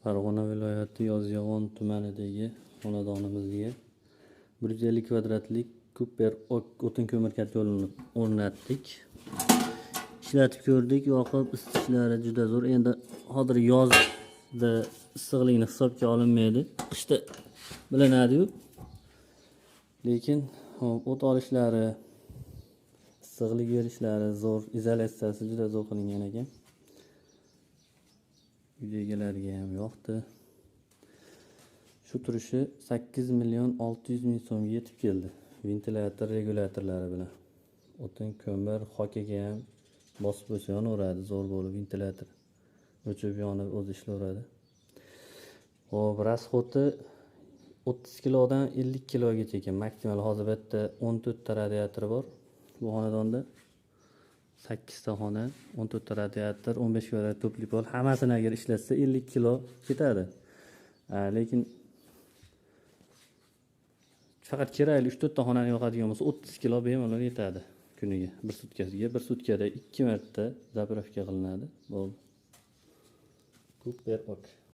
Farg'ona viloyati Yozyovon tumanidagi xonadonimizga 150 kvadratlik Cooper o'tin ko'mir ko'lini o'rnatdik. Ishlatib ko'rdik, yoqib, isitchlari juda zo'r. Endi hozir yozda issiqlikni hisobga olinmaydi. Qishda bilinadi-yu. Lekin o't olishlari, issiqlik berishlari zo'r, izolyatsiyasi juda zo'r qilingan ekan. Uydagilarga ham yoqdi. Shu turishi 8.600.000 so'mga yetib keldi. Ventilyator regulyatorlari bilan. O'tin ko'mir hokaga ham bosib bo'lsa yonaveradi, zo'r bo'lib ventilyator. O'chib yonib o'zi ishlayveradi. Xo'p, rasxoti 30 kilodan 50 kilogacha ekan maksimal. Hozir bu yerda 14 ta radiator bor. Bu xonadonda 8 ta xona, 14 ta radiator, 15 kvadrat to'pli pol. Hammasini agar ishlatsa 50 kilo ketadi. Lekin faqat kerakli 3-4 ta xonani yoqadigan bo'lsa 30 kilo bemalol yetadi kuniga, bir sutkasiga. Bir sutkada 2 marta zapravka qilinadi. Bo'ldi. Cooper ok.